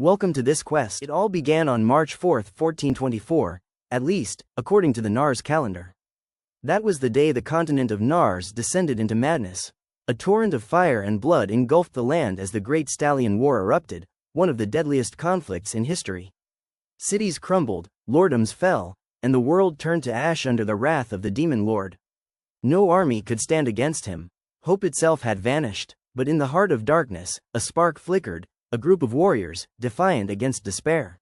Welcome to this quest. It all began on March 4, 1424, at least, according to the Nars calendar. That was the day the continent of Nars descended into madness. A torrent of fire and blood engulfed the land as the Great Stallion War erupted, one of the deadliest conflicts in history. Cities crumbled, lordoms fell, and the world turned to ash under the wrath of the demon lord. No army could stand against him. Hope itself had vanished, but in the heart of darkness, a spark flickered, a group of warriors, defiant against despair.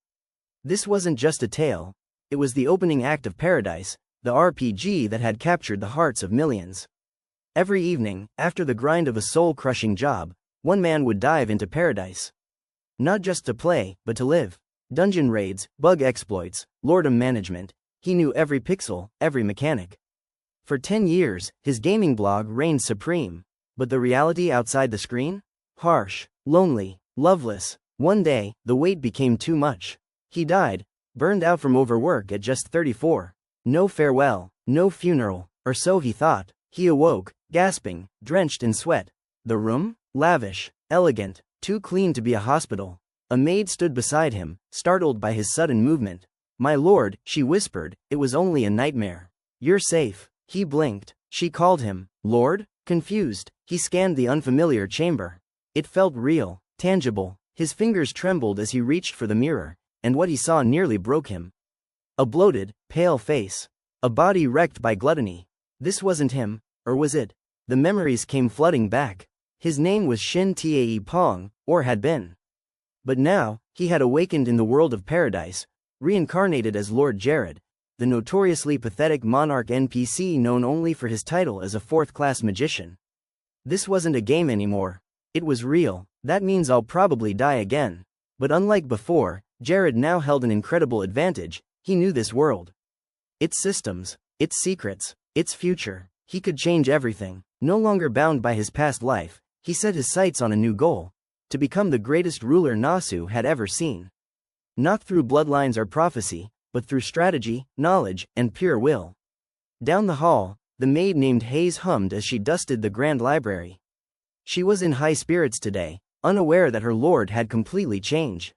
This wasn't just a tale, it was the opening act of Paradise, the RPG that had captured the hearts of millions. Every evening, after the grind of a soul-crushing job, one man would dive into Paradise. Not just to play, but to live. Dungeon raids, bug exploits, lordom management, he knew every pixel, every mechanic. For 10 years, his gaming blog reigned supreme. But the reality outside the screen? Harsh, lonely, loveless. One day, the weight became too much. He died, burned out from overwork at just 34. No farewell, no funeral, or so he thought. He awoke, gasping, drenched in sweat. The room? Lavish, elegant, too clean to be a hospital. A maid stood beside him, startled by his sudden movement. "My lord," she whispered, "it was only a nightmare. You're safe." He blinked. She called him, "Lord?" Confused, he scanned the unfamiliar chamber. It felt real, tangible. His fingers trembled as he reached for the mirror, and what he saw nearly broke him. A bloated, pale face. A body wrecked by gluttony. This wasn't him, or was it? The memories came flooding back. His name was Shin Tae Pong, or had been. But now, he had awakened in the world of Paradise, reincarnated as Lord Jared, the notoriously pathetic monarch NPC known only for his title as a fourth-class magician. This wasn't a game anymore. It was real. That means I'll probably die again. But unlike before, Jared now held an incredible advantage. He knew this world. Its systems, its secrets, its future. He could change everything. No longer bound by his past life, he set his sights on a new goal: to become the greatest ruler Nasu had ever seen. Not through bloodlines or prophecy, but through strategy, knowledge, and pure will. Down the hall, the maid named Hayes hummed as she dusted the grand library. She was in high spirits today, unaware that her lord had completely changed.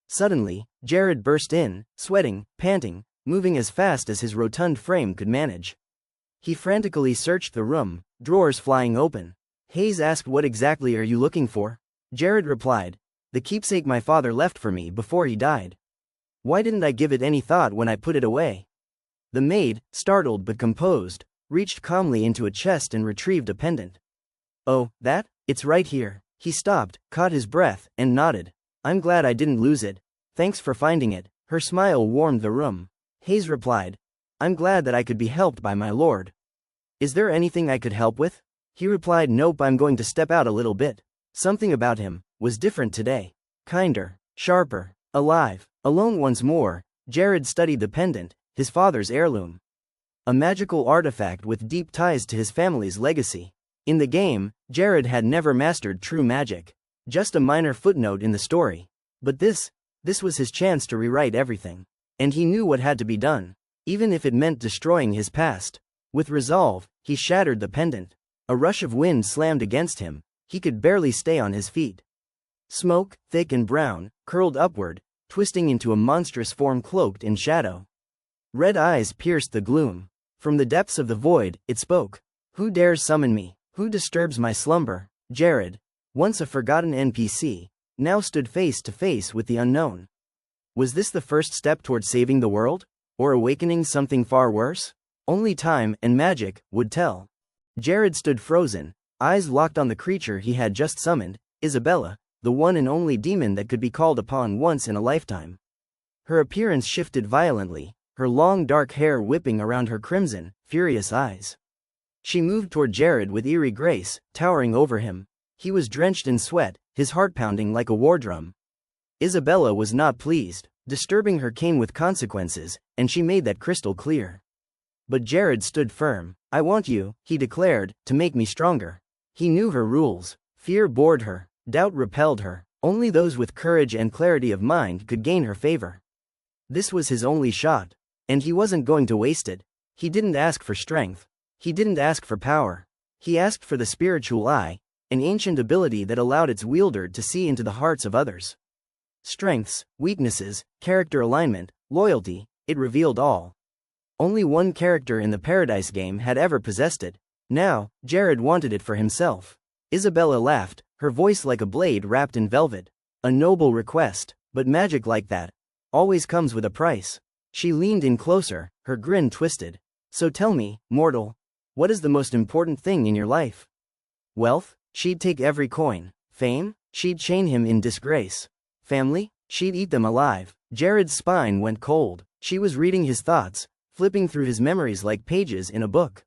Suddenly, Jared burst in, sweating, panting, moving as fast as his rotund frame could manage. He frantically searched the room, drawers flying open. Hayes asked, "What exactly are you looking for?" Jared replied, "The keepsake my father left for me before he died. Why didn't I give it any thought when I put it away?" The maid, startled but composed, reached calmly into a chest and retrieved a pendant. "Oh, that? It's right here." He stopped, caught his breath, and nodded. "I'm glad I didn't lose it. Thanks for finding it." Her smile warmed the room. Hayes replied, "I'm glad that I could be helped by my lord. Is there anything I could help with?" He replied, "Nope, I'm going to step out a little bit." Something about him was different today. Kinder, sharper, alive. Alone once more, Jared studied the pendant, his father's heirloom. A magical artifact with deep ties to his family's legacy. In the game, Jared had never mastered true magic. Just a minor footnote in the story. But this was his chance to rewrite everything. And he knew what had to be done, even if it meant destroying his past. With resolve, he shattered the pendant. A rush of wind slammed against him. He could barely stay on his feet. Smoke, thick and brown, curled upward, twisting into a monstrous form cloaked in shadow. Red eyes pierced the gloom. From the depths of the void, it spoke. "Who dares summon me? Who disturbs my slumber?" Jared, once a forgotten NPC, now stood face to face with the unknown. Was this the first step toward saving the world? Or awakening something far worse? Only time and magic would tell. Jared stood frozen, eyes locked on the creature he had just summoned, Isabella, the one and only demon that could be called upon once in a lifetime. Her appearance shifted violently, her long dark hair whipping around her crimson, furious eyes. She moved toward Jared with eerie grace, towering over him. He was drenched in sweat, his heart pounding like a war drum. Isabella was not pleased. Disturbing her came with consequences, and she made that crystal clear. But Jared stood firm. "I want you," he declared, "to make me stronger." He knew her rules. Fear bored her. Doubt repelled her. Only those with courage and clarity of mind could gain her favor. This was his only shot. And he wasn't going to waste it. He didn't ask for strength. He didn't ask for power. He asked for the spiritual eye, an ancient ability that allowed its wielder to see into the hearts of others. Strengths, weaknesses, character alignment, loyalty, it revealed all. Only one character in the Paradise game had ever possessed it. Now, Jared wanted it for himself. Isabella laughed, her voice like a blade wrapped in velvet. A noble request, but magic like that always comes with a price. She leaned in closer, her grin twisted. So tell me, mortal, what is the most important thing in your life? Wealth? She'd take every coin. Fame? She'd chain him in disgrace. Family? She'd eat them alive. Jared's spine went cold. She was reading his thoughts, flipping through his memories like pages in a book.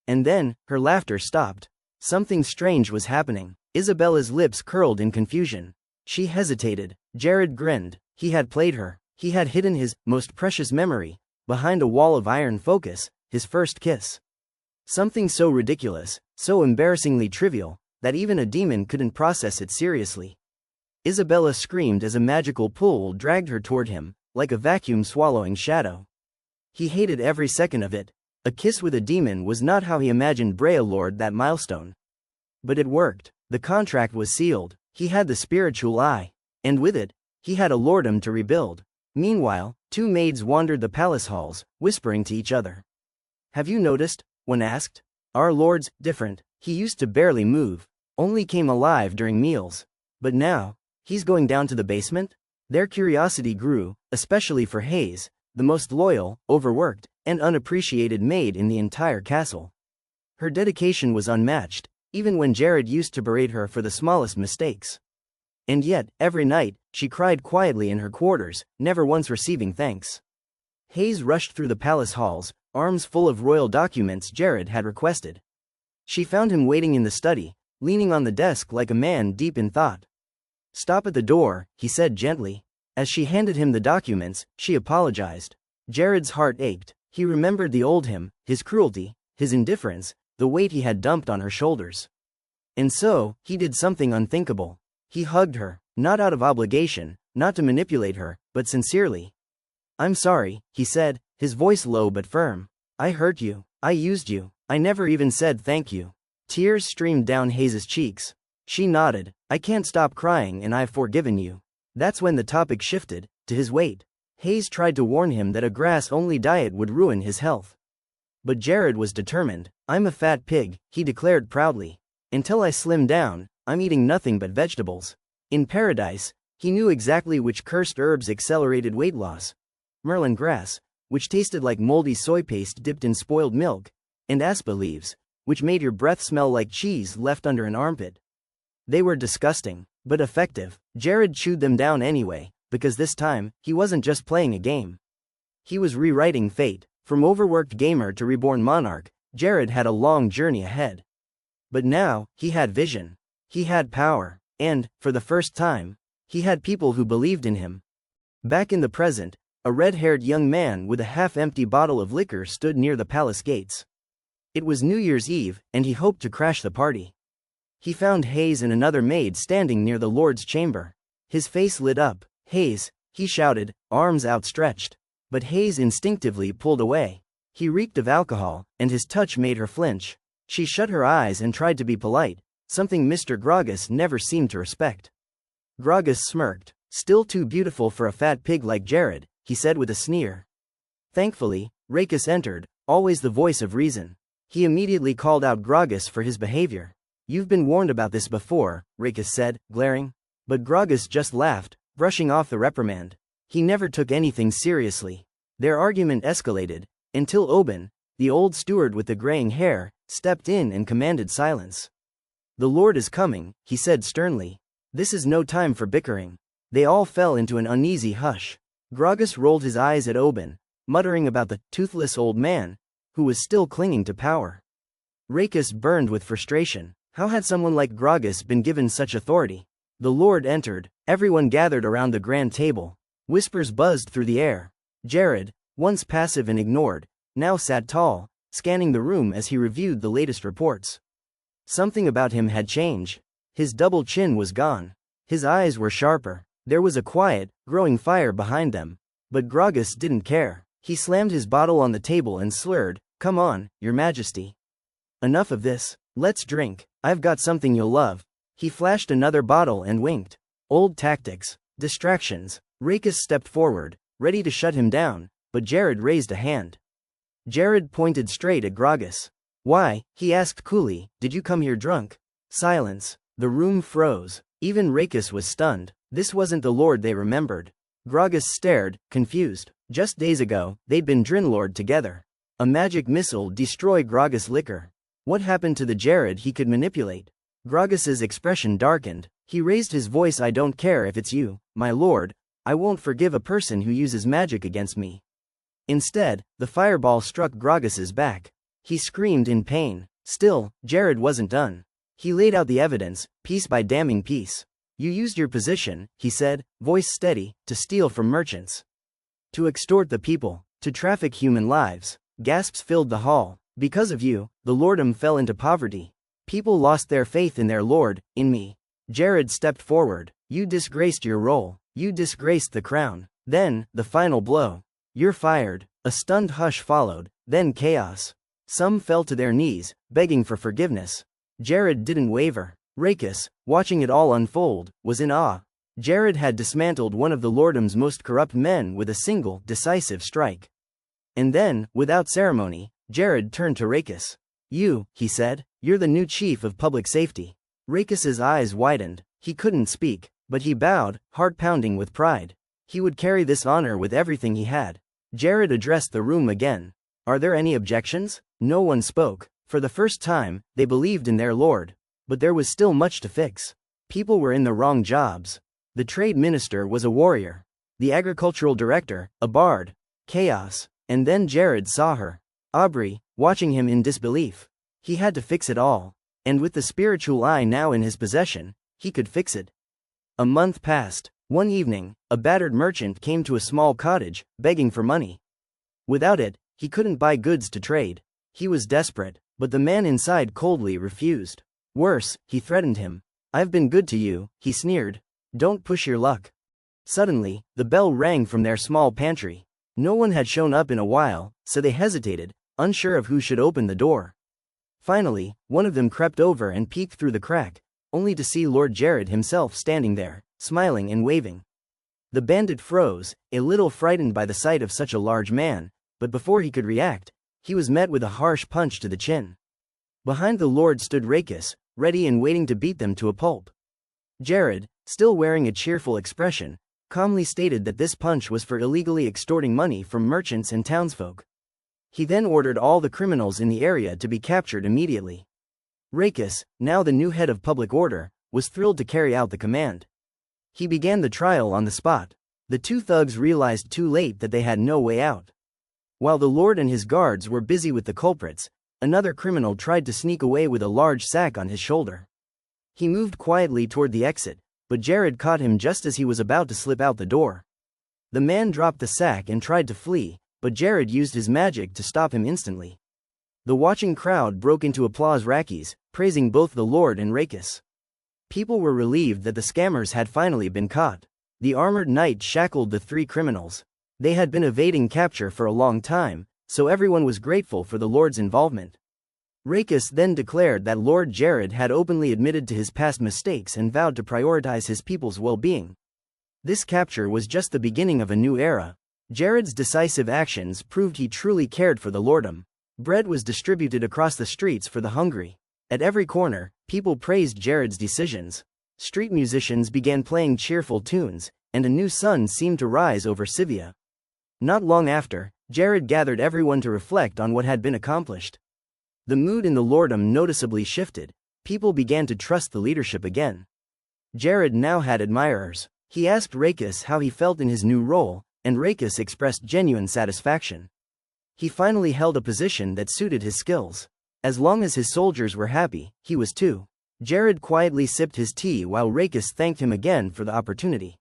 And then, her laughter stopped. Something strange was happening. Isabella's lips curled in confusion. She hesitated. Jared grinned. He had played her. He had hidden his most precious memory behind a wall of iron focus, his first kiss. Something so ridiculous, so embarrassingly trivial, that even a demon couldn't process it seriously. Isabella screamed as a magical pull dragged her toward him, like a vacuum swallowing shadow. He hated every second of it. A kiss with a demon was not how he imagined Brea lured that milestone. But it worked. The contract was sealed. He had the spiritual eye. And with it, he had a lordom to rebuild. Meanwhile, two maids wandered the palace halls, whispering to each other. Have you noticed? One asked. Our lord's different. He used to barely move, only came alive during meals. But now, he's going down to the basement? Their curiosity grew, especially for Hayes, the most loyal, overworked, and unappreciated maid in the entire castle. Her dedication was unmatched, even when Jared used to berate her for the smallest mistakes. And yet, every night, she cried quietly in her quarters, never once receiving thanks. Hayes rushed through the palace halls, arms full of royal documents Jared had requested. She found him waiting in the study, leaning on the desk like a man deep in thought. Stop at the door, he said gently. As she handed him the documents, she apologized. Jared's heart ached. He remembered the old him, his cruelty, his indifference, the weight he had dumped on her shoulders. And so, he did something unthinkable. He hugged her, not out of obligation, not to manipulate her, but sincerely. I'm sorry, he said, his voice low but firm. I hurt you. I used you. I never even said thank you. Tears streamed down Hayes' cheeks. She nodded. I can't stop crying and I've forgiven you. That's when the topic shifted to his weight. Hayes tried to warn him that a grass-only diet would ruin his health. But Jared was determined. I'm a fat pig, he declared proudly. Until I slim down, I'm eating nothing but vegetables. In Paradise, he knew exactly which cursed herbs accelerated weight loss. Merlin grass, which tasted like moldy soy paste dipped in spoiled milk, and aspa leaves, which made your breath smell like cheese left under an armpit. They were disgusting, but effective. Jared chewed them down anyway, because this time, he wasn't just playing a game. He was rewriting fate. From overworked gamer to reborn monarch, Jared had a long journey ahead. But now, he had vision. He had power. And, for the first time, he had people who believed in him. Back in the present, a red-haired young man with a half-empty bottle of liquor stood near the palace gates. It was New Year's Eve, and he hoped to crash the party. He found Hayes and another maid standing near the Lord's chamber. His face lit up. Hayes, he shouted, arms outstretched. But Hayes instinctively pulled away. He reeked of alcohol, and his touch made her flinch. She shut her eyes and tried to be polite, something Mr. Gragas never seemed to respect. Gragas smirked. Still too beautiful for a fat pig like Jared, he said with a sneer. Thankfully, Rakus entered, always the voice of reason. He immediately called out Gragas for his behavior. You've been warned about this before, Rakus said, glaring. But Gragas just laughed, brushing off the reprimand. He never took anything seriously. Their argument escalated, until Oben, the old steward with the graying hair, stepped in and commanded silence. The Lord is coming, he said sternly. This is no time for bickering. They all fell into an uneasy hush. Gragas rolled his eyes at Oben, muttering about the toothless old man, who was still clinging to power. Rakus burned with frustration. How had someone like Gragas been given such authority? The Lord entered. Everyone gathered around the grand table. Whispers buzzed through the air. Jared, once passive and ignored, now sat tall, scanning the room as he reviewed the latest reports. Something about him had changed. His double chin was gone. His eyes were sharper. There was a quiet, growing fire behind them. But Gragas didn't care. He slammed his bottle on the table and slurred, "Come on, Your Majesty. Enough of this. Let's drink. I've got something you'll love." He flashed another bottle and winked. Old tactics. Distractions. Rakis stepped forward, ready to shut him down, but Jared raised a hand. Jared pointed straight at Gragas. Why? He asked coolly, did you come here drunk? Silence. The room froze. Even Rakis was stunned. This wasn't the lord they remembered. Gragas stared, confused. Just days ago, they'd been Drinlord together. A magic missile destroyed Gragas' liquor. What happened to the Jared he could manipulate? Gragas's expression darkened. He raised his voice. I don't care if it's you, my lord. I won't forgive a person who uses magic against me. Instead, the fireball struck Gragas's back. He screamed in pain. Still, Jared wasn't done. He laid out the evidence, piece by damning piece. You used your position, he said, voice steady, to steal from merchants. To extort the people, to traffic human lives. Gasps filled the hall. Because of you, the lordom fell into poverty. People lost their faith in their lord, in me. Jared stepped forward. You disgraced your role. You disgraced the crown. Then, the final blow. You're fired. A stunned hush followed, then chaos. Some fell to their knees, begging for forgiveness. Jared didn't waver. Rakis, watching it all unfold, was in awe. Jared had dismantled one of the lordom's most corrupt men with a single, decisive strike. And then, without ceremony, Jared turned to Rakis. You, he said, you're the new chief of public safety. Rakis's eyes widened. He couldn't speak, but he bowed, heart pounding with pride. He would carry this honor with everything he had. Jared addressed the room again. Are there any objections? No one spoke. For the first time, they believed in their lord. But there was still much to fix. People were in the wrong jobs. The trade minister was a warrior. The agricultural director, a bard. Chaos. And then Jared saw her. Aubrey, watching him in disbelief. He had to fix it all. And with the spiritual eye now in his possession, he could fix it. A month passed. One evening, a battered merchant came to a small cottage, begging for money. Without it, he couldn't buy goods to trade. He was desperate, but the man inside coldly refused. Worse, he threatened him. I've been good to you, he sneered. Don't push your luck. Suddenly, the bell rang from their small pantry. No one had shown up in a while, so they hesitated, unsure of who should open the door. Finally, one of them crept over and peeked through the crack, only to see Lord Jared himself standing there, smiling and waving. The bandit froze, a little frightened by the sight of such a large man, but before he could react, he was met with a harsh punch to the chin. Behind the lord stood Rakis, ready and waiting to beat them to a pulp. Jared, still wearing a cheerful expression, calmly stated that this punch was for illegally extorting money from merchants and townsfolk. He then ordered all the criminals in the area to be captured immediately. Rakis, now the new head of public order, was thrilled to carry out the command. He began the trial on the spot. The two thugs realized too late that they had no way out. While the lord and his guards were busy with the culprits, another criminal tried to sneak away with a large sack on his shoulder. He moved quietly toward the exit, but Jared caught him just as he was about to slip out the door. The man dropped the sack and tried to flee, but Jared used his magic to stop him instantly. The watching crowd broke into applause rakis, praising both the lord and Rakis. People were relieved that the scammers had finally been caught. The armored knight shackled the three criminals. They had been evading capture for a long time, so everyone was grateful for the lord's involvement. Rakis then declared that Lord Jared had openly admitted to his past mistakes and vowed to prioritize his people's well-being. This capture was just the beginning of a new era. Jared's decisive actions proved he truly cared for the lordom. Bread was distributed across the streets for the hungry. At every corner, people praised Jared's decisions. Street musicians began playing cheerful tunes, and a new sun seemed to rise over Sivia. Not long after, Jared gathered everyone to reflect on what had been accomplished. The mood in the lordom noticeably shifted. People began to trust the leadership again. Jared now had admirers. He asked Rakis how he felt in his new role, and Rakis expressed genuine satisfaction. He finally held a position that suited his skills. As long as his soldiers were happy, he was too. Jared quietly sipped his tea while Rakis thanked him again for the opportunity.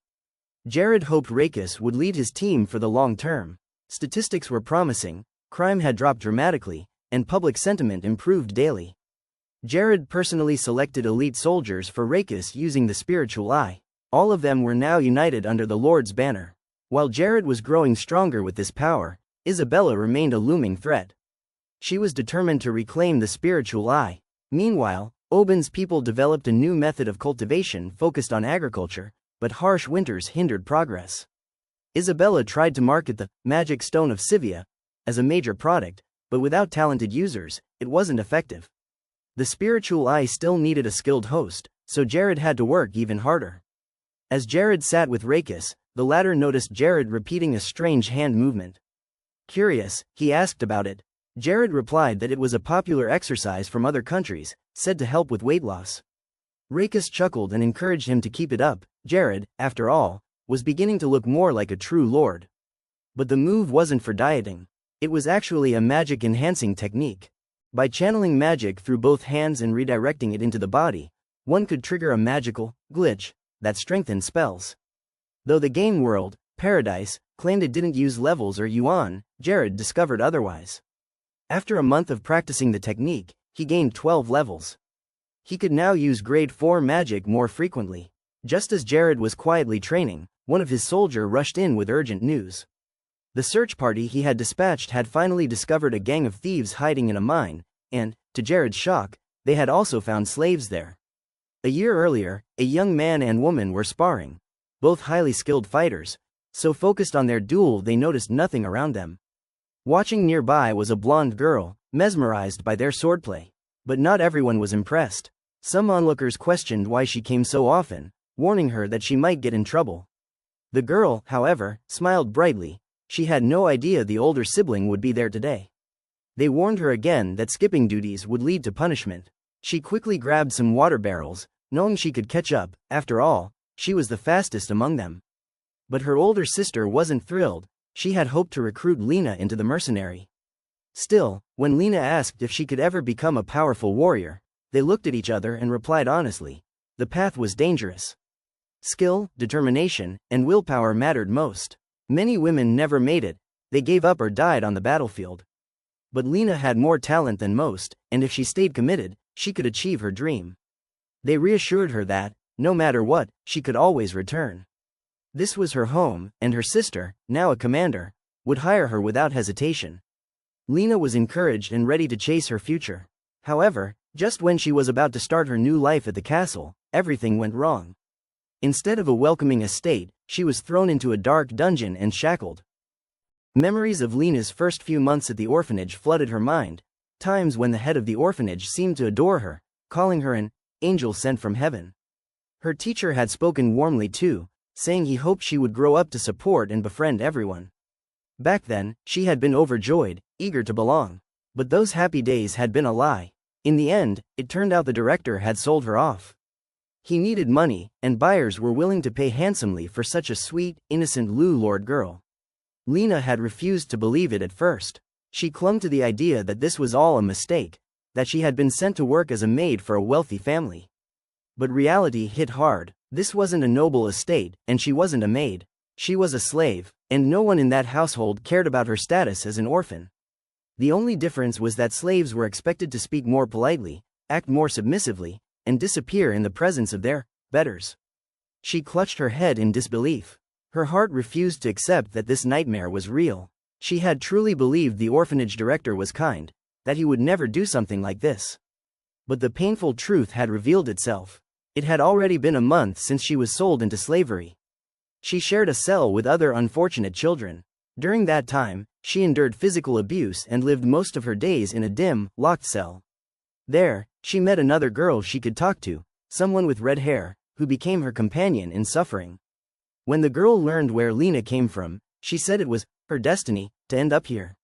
Jared hoped Rakis would lead his team for the long term. Statistics were promising, crime had dropped dramatically, and public sentiment improved daily. Jared personally selected elite soldiers for Rakis using the spiritual eye. All of them were now united under the Lord's banner. While Jared was growing stronger with this power, Isabella remained a looming threat. She was determined to reclaim the spiritual eye. Meanwhile, Oban's people developed a new method of cultivation focused on agriculture, but harsh winters hindered progress. Isabella tried to market the magic stone of Sivia as a major product, but without talented users, it wasn't effective. The spiritual eye still needed a skilled host, so Jared had to work even harder. As Jared sat with Rakis, the latter noticed Jared repeating a strange hand movement. Curious, he asked about it. Jared replied that it was a popular exercise from other countries, said to help with weight loss. Rakis chuckled and encouraged him to keep it up. Jared, after all, was beginning to look more like a true lord. But the move wasn't for dieting. It was actually a magic-enhancing technique. By channeling magic through both hands and redirecting it into the body, one could trigger a magical glitch that strengthened spells. Though the game world, Paradise, claimed it didn't use levels or yuan, Jared discovered otherwise. After a month of practicing the technique, he gained 12 levels. He could now use grade 4 magic more frequently. Just as Jared was quietly training, one of his soldiers rushed in with urgent news. The search party he had dispatched had finally discovered a gang of thieves hiding in a mine, and, to Jared's shock, they had also found slaves there. A year earlier, a young man and woman were sparring, both highly skilled fighters, so focused on their duel they noticed nothing around them. Watching nearby was a blonde girl, mesmerized by their swordplay. But not everyone was impressed. Some onlookers questioned why she came so often, warning her that she might get in trouble. The girl, however, smiled brightly. She had no idea the older sibling would be there today. They warned her again that skipping duties would lead to punishment. She quickly grabbed some water barrels, knowing she could catch up. After all, she was the fastest among them. But her older sister wasn't thrilled. She had hoped to recruit Lena into the mercenary. Still, when Lena asked if she could ever become a powerful warrior, they looked at each other and replied honestly. The path was dangerous. Skill, determination, and willpower mattered most. Many women never made it. They gave up or died on the battlefield. But Lena had more talent than most, and if she stayed committed, she could achieve her dream. They reassured her that, no matter what, she could always return. This was her home, and her sister, now a commander, would hire her without hesitation. Lena was encouraged and ready to chase her future. However, just when she was about to start her new life at the castle, everything went wrong. Instead of a welcoming estate, she was thrown into a dark dungeon and shackled. Memories of Lena's first few months at the orphanage flooded her mind, times when the head of the orphanage seemed to adore her, calling her an angel sent from heaven. Her teacher had spoken warmly too, saying he hoped she would grow up to support and befriend everyone. Back then, she had been overjoyed, eager to belong. But those happy days had been a lie. In the end, it turned out the director had sold her off. He needed money, and buyers were willing to pay handsomely for such a sweet, innocent Lord girl. Lena had refused to believe it at first. She clung to the idea that this was all a mistake, that she had been sent to work as a maid for a wealthy family. But reality hit hard. This wasn't a noble estate, and she wasn't a maid. She was a slave, and no one in that household cared about her status as an orphan. The only difference was that slaves were expected to speak more politely, act more submissively, and disappear in the presence of their betters. She clutched her head in disbelief. Her heart refused to accept that this nightmare was real. She had truly believed the orphanage director was kind, that he would never do something like this. But the painful truth had revealed itself. It had already been a month since she was sold into slavery. She shared a cell with other unfortunate children. During that time, she endured physical abuse and lived most of her days in a dim, locked cell. There, she met another girl she could talk to, someone with red hair, who became her companion in suffering. When the girl learned where Lena came from, she said it was her destiny to end up here.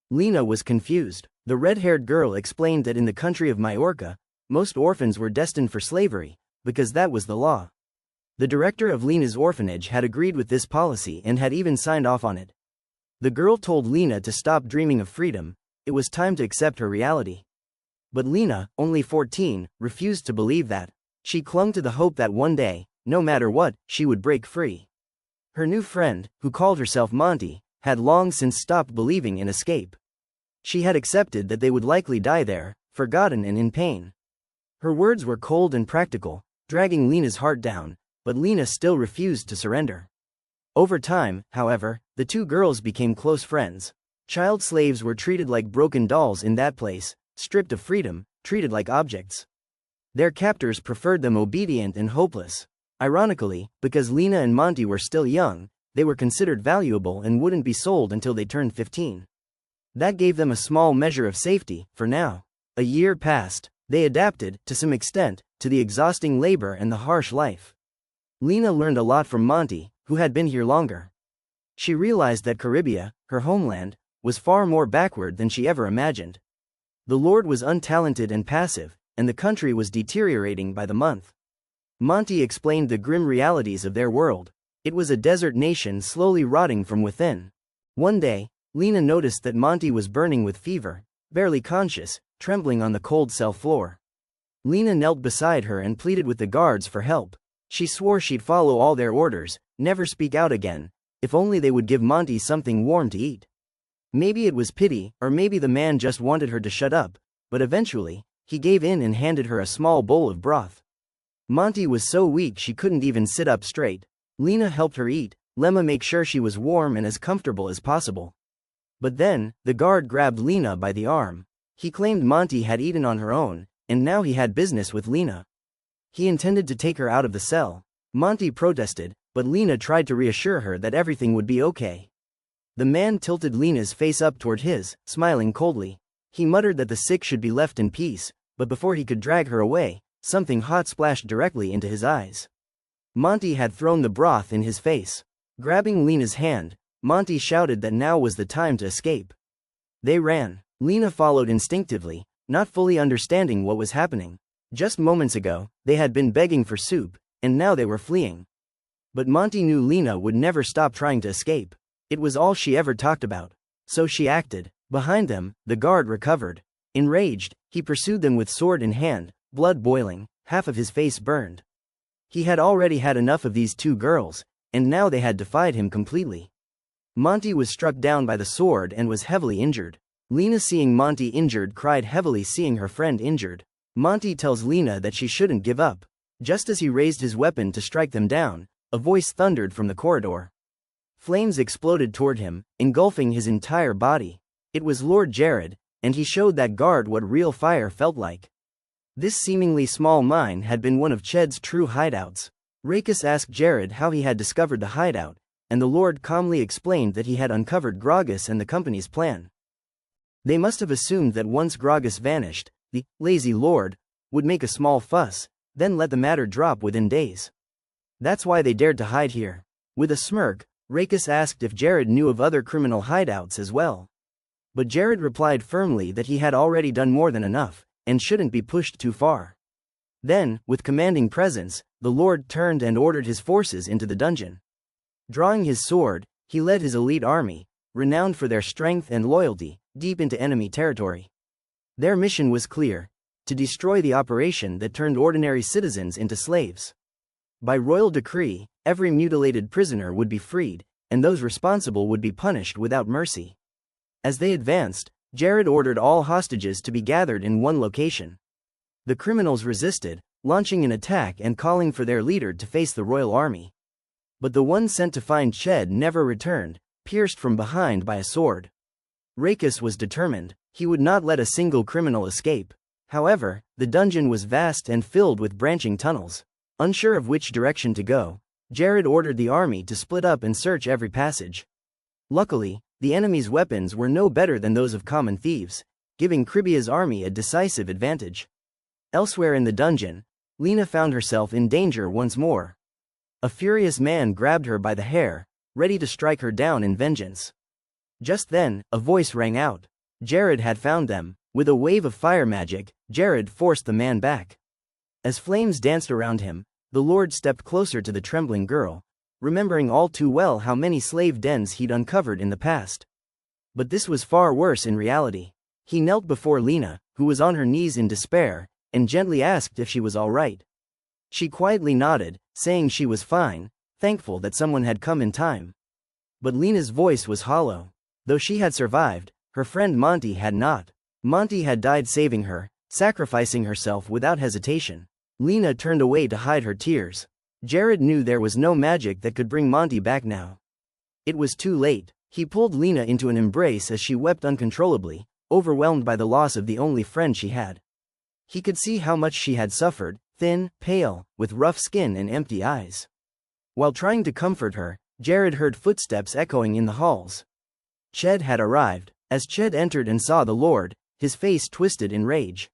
Lena was confused. The red-haired girl explained that in the country of Majorca, most orphans were destined for slavery, because that was the law. The director of Lena's orphanage had agreed with this policy and had even signed off on it. The girl told Lena to stop dreaming of freedom. It was time to accept her reality. But Lena, only 14, refused to believe that. She clung to the hope that one day, no matter what, she would break free. Her new friend, who called herself Monty, had long since stopped believing in escape. She had accepted that they would likely die there, forgotten and in pain. Her words were cold and practical, dragging Lena's heart down, but Lena still refused to surrender. Over time, however, the two girls became close friends. Child slaves were treated like broken dolls in that place, stripped of freedom, treated like objects. Their captors preferred them obedient and hopeless. Ironically, because Lena and Monty were still young, they were considered valuable and wouldn't be sold until they turned 15. That gave them a small measure of safety, for now. A year passed. They adapted, to some extent, to the exhausting labor and the harsh life. Lena learned a lot from Monty, who had been here longer. She realized that Caribia, her homeland, was far more backward than she ever imagined. The Lord was untalented and passive, and the country was deteriorating by the month. Monty explained the grim realities of their world. It was a desert nation slowly rotting from within. One day, Lena noticed that Monty was burning with fever, barely conscious, trembling on the cold cell floor. Lena knelt beside her and pleaded with the guards for help. She swore she'd follow all their orders, never speak out again, if only they would give Monty something warm to eat. Maybe it was pity, or maybe the man just wanted her to shut up, but eventually, he gave in and handed her a small bowl of broth. Monty was so weak she couldn't even sit up straight. Lena helped her eat, Lemma make sure she was warm and as comfortable as possible. But then, the guard grabbed Lena by the arm. He claimed Monty had eaten on her own, and now he had business with Lena. He intended to take her out of the cell. Monty protested, but Lena tried to reassure her that everything would be okay. The man tilted Lena's face up toward his, smiling coldly. He muttered that the sick should be left in peace, but before he could drag her away, something hot splashed directly into his eyes. Monty had thrown the broth in his face. Grabbing Lena's hand, Monty shouted that now was the time to escape. They ran. Lena followed instinctively, not fully understanding what was happening. Just moments ago, they had been begging for soup, and now they were fleeing. But Monty knew Lena would never stop trying to escape. It was all she ever talked about. So she acted. Behind them, the guard recovered. Enraged, he pursued them with sword in hand, blood boiling, half of his face burned. He had already had enough of these two girls, and now they had defied him completely. Monty was struck down by the sword and was heavily injured. Lena, seeing Monty injured, cried heavily, seeing her friend injured. Monty tells Lena that she shouldn't give up. Just as he raised his weapon to strike them down, a voice thundered from the corridor. Flames exploded toward him, engulfing his entire body. It was Lord Jared, and he showed that guard what real fire felt like. This seemingly small mine had been one of Ched's true hideouts. Rakus asked Jared how he had discovered the hideout, and the Lord calmly explained that he had uncovered Gragas and the company's plan. They must have assumed that once Gragas vanished, the lazy Lord would make a small fuss, then let the matter drop within days. That's why they dared to hide here. With a smirk, Rakus asked if Jared knew of other criminal hideouts as well. But Jared replied firmly that he had already done more than enough, and shouldn't be pushed too far. Then, with commanding presence, the Lord turned and ordered his forces into the dungeon. Drawing his sword, he led his elite army, renowned for their strength and loyalty, deep into enemy territory. Their mission was clear: to destroy the operation that turned ordinary citizens into slaves. By royal decree, every mutilated prisoner would be freed, and those responsible would be punished without mercy. As they advanced, Jared ordered all hostages to be gathered in one location. The criminals resisted, launching an attack and calling for their leader to face the royal army. But the one sent to find Ched never returned, pierced from behind by a sword. Rakus was determined. He would not let a single criminal escape. However, the dungeon was vast and filled with branching tunnels. Unsure of which direction to go, Jared ordered the army to split up and search every passage. Luckily, the enemy's weapons were no better than those of common thieves, giving Cribia's army a decisive advantage. Elsewhere in the dungeon, Lena found herself in danger once more. A furious man grabbed her by the hair, ready to strike her down in vengeance. Just then, a voice rang out. Jared had found them. With a wave of fire magic, Jared forced the man back. As flames danced around him, the Lord stepped closer to the trembling girl, remembering all too well how many slave dens he'd uncovered in the past. But this was far worse in reality. He knelt before Lena, who was on her knees in despair, and gently asked if she was all right. She quietly nodded, saying she was fine, thankful that someone had come in time. But Lena's voice was hollow. Though she had survived, her friend Monty had not. Monty had died saving her, sacrificing herself without hesitation. Lena turned away to hide her tears. Jared knew there was no magic that could bring Monty back now. It was too late. He pulled Lena into an embrace as she wept uncontrollably, overwhelmed by the loss of the only friend she had. He could see how much she had suffered, thin, pale, with rough skin and empty eyes. While trying to comfort her, Jared heard footsteps echoing in the halls. Ched had arrived. As Ched entered and saw the Lord, his face twisted in rage.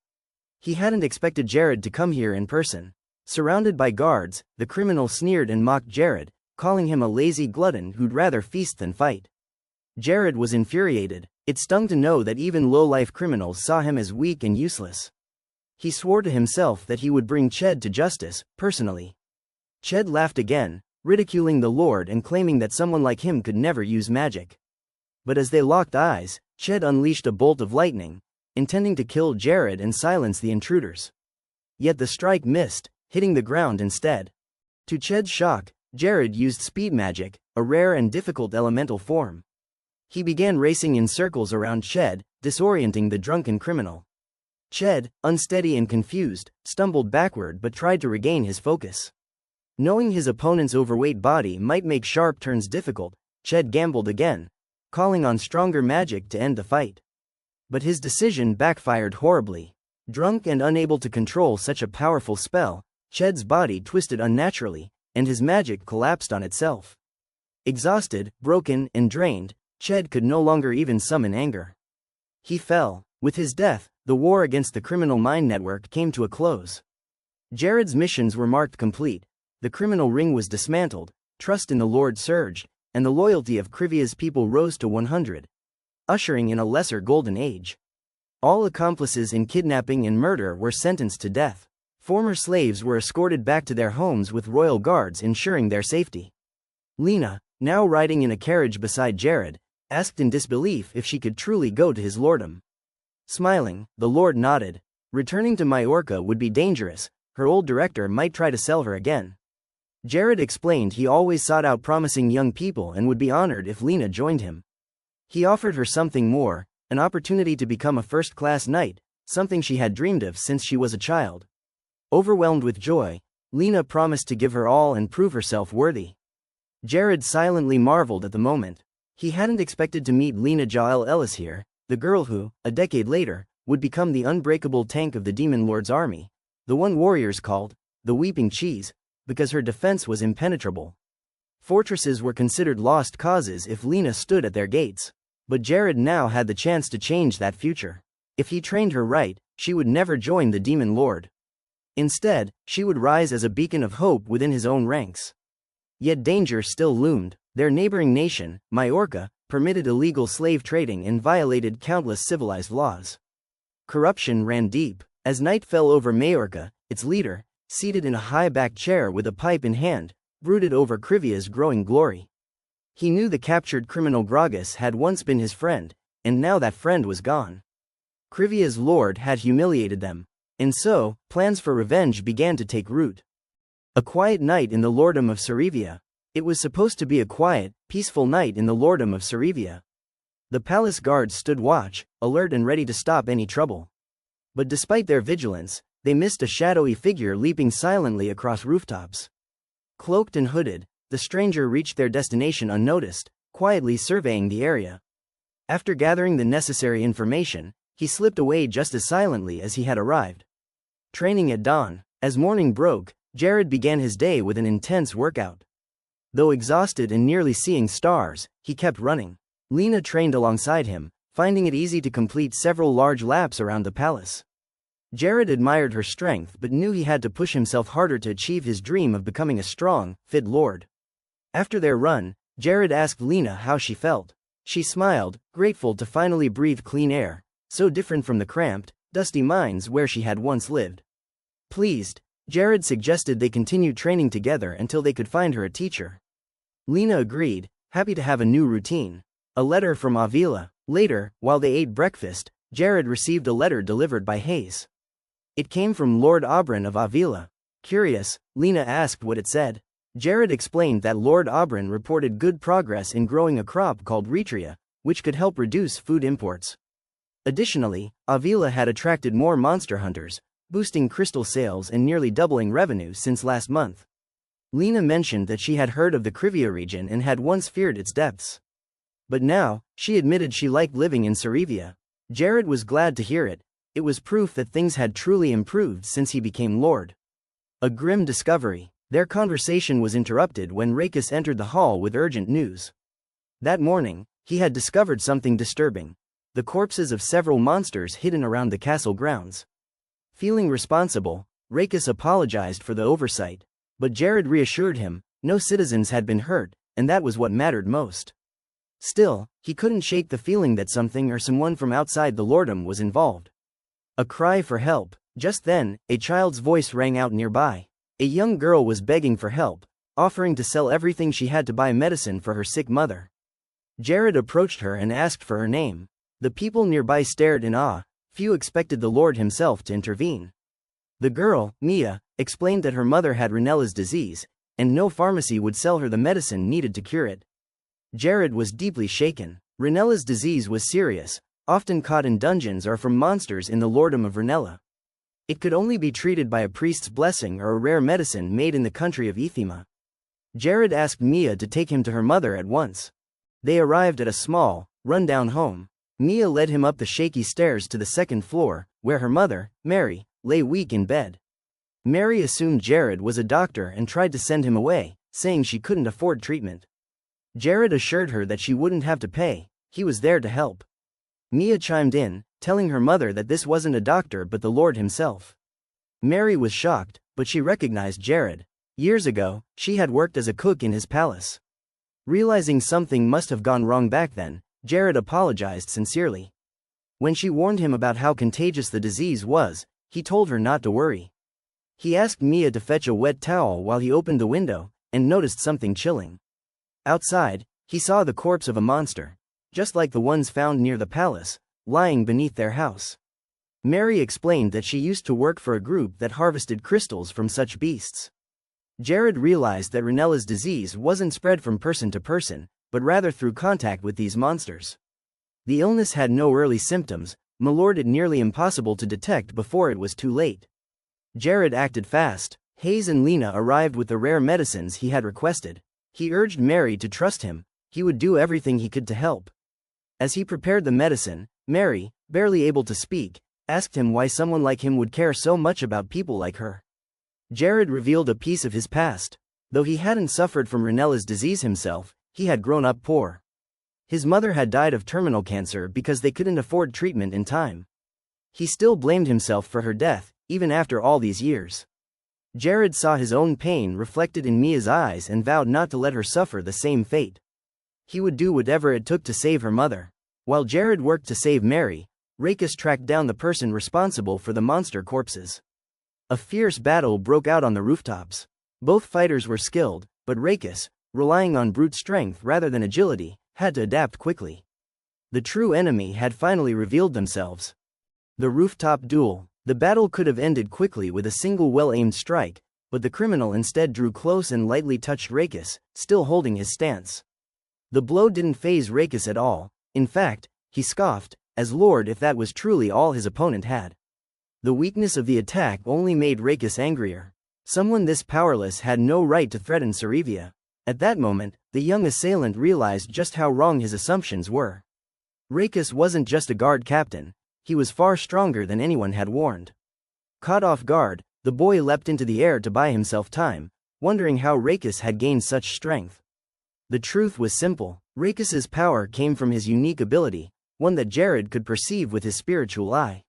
He hadn't expected Jared to come here in person. Surrounded by guards, the criminal sneered and mocked Jared, calling him a lazy glutton who'd rather feast than fight. Jared was infuriated. It stung to know that even low-life criminals saw him as weak and useless. He swore to himself that he would bring Ched to justice, personally. Ched laughed again, ridiculing the Lord and claiming that someone like him could never use magic. But as they locked eyes, Ched unleashed a bolt of lightning, intending to kill Jared and silence the intruders. Yet the strike missed, hitting the ground instead. To Ched's shock, Jared used speed magic, a rare and difficult elemental form. He began racing in circles around Ched, disorienting the drunken criminal. Ched, unsteady and confused, stumbled backward but tried to regain his focus. Knowing his opponent's overweight body might make sharp turns difficult, Ched gambled again, calling on stronger magic to end the fight. But his decision backfired horribly. Drunk and unable to control such a powerful spell, Ched's body twisted unnaturally, and his magic collapsed on itself. Exhausted, broken, and drained, Ched could no longer even summon anger. He fell. With his death, the war against the criminal mind network came to a close. Jared's missions were marked complete, the criminal ring was dismantled, trust in the Lord surged, and the loyalty of Krivia's people rose to 100, ushering in a lesser golden age. All accomplices in kidnapping and murder were sentenced to death. Former slaves were escorted back to their homes with royal guards ensuring their safety. Lena, now riding in a carriage beside Jared, asked in disbelief if she could truly go to his lordom. Smiling, the Lord nodded. Returning to Majorca would be dangerous, her old director might try to sell her again. Jared explained he always sought out promising young people and would be honored if Lena joined him. He offered her something more, an opportunity to become a first-class knight, something she had dreamed of since she was a child. Overwhelmed with joy, Lena promised to give her all and prove herself worthy. Jared silently marveled at the moment. He hadn't expected to meet Lena Jael Ellis here, the girl who, a decade later, would become the unbreakable tank of the Demon Lord's army, the one warriors called the Weeping Cheese, because her defense was impenetrable. Fortresses were considered lost causes if Lena stood at their gates. But Jared now had the chance to change that future. If he trained her right, she would never join the Demon Lord. Instead, she would rise as a beacon of hope within his own ranks. Yet danger still loomed. Their neighboring nation, Majorca, permitted illegal slave trading and violated countless civilized laws. Corruption ran deep. As night fell over Majorca, its leader, seated in a high-backed chair with a pipe in hand, brooded over Krivia's growing glory. He knew the captured criminal Gragas had once been his friend, and now that friend was gone. Krivia's lord had humiliated them, and so, plans for revenge began to take root. A quiet night in the lordom of Sarivia. It was supposed to be a quiet, peaceful night in the lordom of Sarivia. The palace guards stood watch, alert and ready to stop any trouble. But despite their vigilance, they missed a shadowy figure leaping silently across rooftops. Cloaked and hooded, the stranger reached their destination unnoticed, quietly surveying the area. After gathering the necessary information, he slipped away just as silently as he had arrived. Training at dawn. As morning broke, Jared began his day with an intense workout. Though exhausted and nearly seeing stars, he kept running. Lena trained alongside him, finding it easy to complete several large laps around the palace. Jared admired her strength but knew he had to push himself harder to achieve his dream of becoming a strong, fit lord. After their run, Jared asked Lena how she felt. She smiled, grateful to finally breathe clean air, so different from the cramped, dusty mines where she had once lived. Pleased, Jared suggested they continue training together until they could find her a teacher. Lena agreed, happy to have a new routine. A letter from Avila. Later, while they ate breakfast, Jared received a letter delivered by Hayes. It came from Lord Aubryn of Avila. Curious, Lena asked what it said. Jared explained that Lord Aubryn reported good progress in growing a crop called Retria, which could help reduce food imports. Additionally, Avila had attracted more monster hunters, boosting crystal sales and nearly doubling revenue since last month. Lena mentioned that she had heard of the Krivia region and had once feared its depths. But now, she admitted she liked living in Sarivia. Jared was glad to hear it. It was proof that things had truly improved since he became lord. A grim discovery. Their conversation was interrupted when Rakis entered the hall with urgent news. That morning, he had discovered something disturbing: the corpses of several monsters hidden around the castle grounds. Feeling responsible, Rakis apologized for the oversight, but Jared reassured him no citizens had been hurt, and that was what mattered most. Still, he couldn't shake the feeling that something or someone from outside the lordom was involved. A cry for help. Just then, a child's voice rang out nearby. A young girl was begging for help, offering to sell everything she had to buy medicine for her sick mother. Jared approached her and asked for her name. The people nearby stared in awe. Few expected the Lord himself to intervene. The girl, Mia, explained that her mother had Renella's disease, and no pharmacy would sell her the medicine needed to cure it. Jared was deeply shaken. Renella's disease was serious, often caught in dungeons or from monsters in the lordom of Renella. It could only be treated by a priest's blessing or a rare medicine made in the country of Ethema. Jared asked Mia to take him to her mother at once. They arrived at a small, run-down home. Mia led him up the shaky stairs to the second floor, where her mother, Mary, lay weak in bed. Mary assumed Jared was a doctor and tried to send him away, saying she couldn't afford treatment. Jared assured her that she wouldn't have to pay, he was there to help. Mia chimed in, telling her mother that this wasn't a doctor but the Lord himself. Mary was shocked, but she recognized Jared. Years ago, she had worked as a cook in his palace. Realizing something must have gone wrong back then, Jared apologized sincerely. When she warned him about how contagious the disease was, he told her not to worry. He asked Mia to fetch a wet towel while he opened the window, and noticed something chilling. Outside, he saw the corpse of a monster, just like the ones found near the palace, lying beneath their house. Mary explained that she used to work for a group that harvested crystals from such beasts. Jared realized that Renella's disease wasn't spread from person to person, but rather through contact with these monsters. The illness had no early symptoms, made it nearly impossible to detect before it was too late. Jared acted fast. Hayes and Lena arrived with the rare medicines he had requested. He urged Mary to trust him, he would do everything he could to help. As he prepared the medicine, Mary, barely able to speak, asked him why someone like him would care so much about people like her. Jared revealed a piece of his past. Though he hadn't suffered from Renella's disease himself, he had grown up poor. His mother had died of terminal cancer because they couldn't afford treatment in time. He still blamed himself for her death, even after all these years. Jared saw his own pain reflected in Mia's eyes and vowed not to let her suffer the same fate. He would do whatever it took to save her mother. While Jared worked to save Mary, Rakis tracked down the person responsible for the monster corpses. A fierce battle broke out on the rooftops. Both fighters were skilled, but Rakis, relying on brute strength rather than agility, had to adapt quickly. The true enemy had finally revealed themselves. The rooftop duel. The battle could have ended quickly with a single well-aimed strike, but the criminal instead drew close and lightly touched Rakis, still holding his stance. The blow didn't faze Rakis at all. In fact, he scoffed, as Lord if that was truly all his opponent had. The weakness of the attack only made Rakis angrier. Someone this powerless had no right to threaten Sarivia. At that moment, the young assailant realized just how wrong his assumptions were. Rakis wasn't just a guard captain. He was far stronger than anyone had warned. Caught off guard, the boy leapt into the air to buy himself time, wondering how Rakis had gained such strength. The truth was simple. Rakis's power came from his unique ability, one that Jared could perceive with his spiritual eye.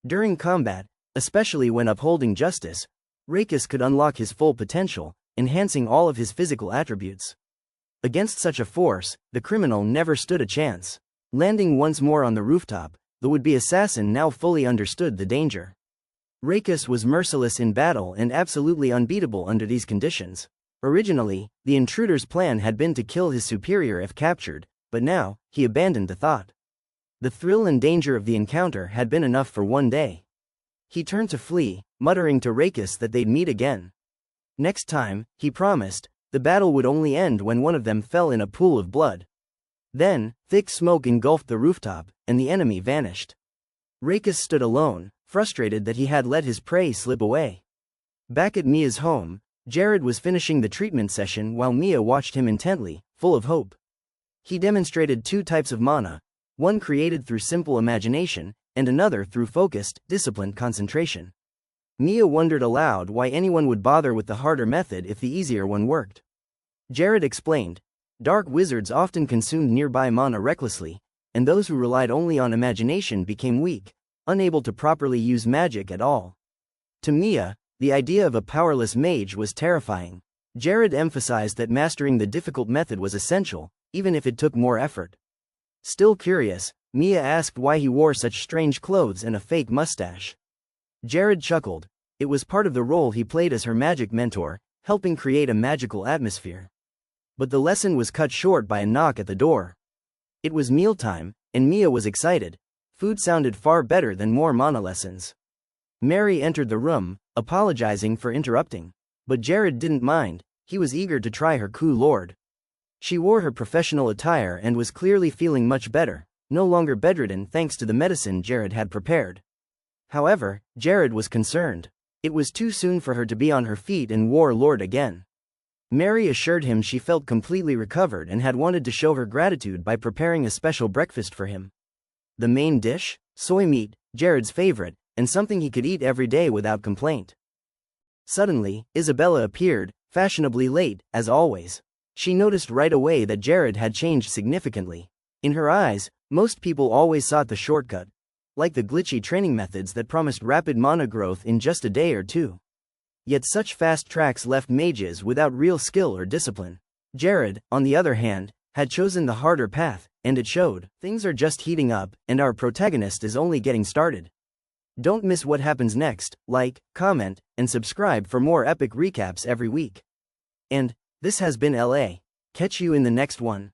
During combat, especially when upholding justice, Rakis could unlock his full potential, enhancing all of his physical attributes. Against such a force, the criminal never stood a chance. Landing once more on the rooftop, the would-be assassin now fully understood the danger. Rakis was merciless in battle and absolutely unbeatable under these conditions. Originally, the intruder's plan had been to kill his superior if captured, but now, he abandoned the thought. The thrill and danger of the encounter had been enough for one day. He turned to flee, muttering to Rakis that they'd meet again. Next time, he promised, the battle would only end when one of them fell in a pool of blood. Then, thick smoke engulfed the rooftop, and the enemy vanished. Rakis stood alone, frustrated that he had let his prey slip away. Back at Mia's home, Jared was finishing the treatment session while Mia watched him intently, full of hope. He demonstrated two types of mana, one created through simple imagination, and another through focused, disciplined concentration. Mia wondered aloud why anyone would bother with the harder method if the easier one worked. Jared explained, dark wizards often consumed nearby mana recklessly, and those who relied only on imagination became weak, unable to properly use magic at all. To Mia, the idea of a powerless mage was terrifying. Jared emphasized that mastering the difficult method was essential, even if it took more effort. Still curious, Mia asked why he wore such strange clothes and a fake mustache. Jared chuckled. It was part of the role he played as her magic mentor, helping create a magical atmosphere. But the lesson was cut short by a knock at the door. It was mealtime, and Mia was excited. Food sounded far better than more mana lessons. Mary entered the room, apologizing for interrupting. But Jared didn't mind, he was eager to try her coup lord. She wore her professional attire and was clearly feeling much better, no longer bedridden thanks to the medicine Jared had prepared. However, Jared was concerned. It was too soon for her to be on her feet and war lord again. Mary assured him she felt completely recovered and had wanted to show her gratitude by preparing a special breakfast for him. The main dish? Soy meat, Jared's favorite, and something he could eat every day without complaint. Suddenly, Isabella appeared, fashionably late, as always. She noticed right away that Jared had changed significantly. In her eyes, most people always sought the shortcut, like the glitchy training methods that promised rapid mana growth in just a day or two. Yet such fast tracks left mages without real skill or discipline. Jared, on the other hand, had chosen the harder path, and it showed. Things are just heating up, and our protagonist is only getting started. Don't miss what happens next. Like, comment, and subscribe for more epic recaps every week. And this has been LA. Catch you in the next one.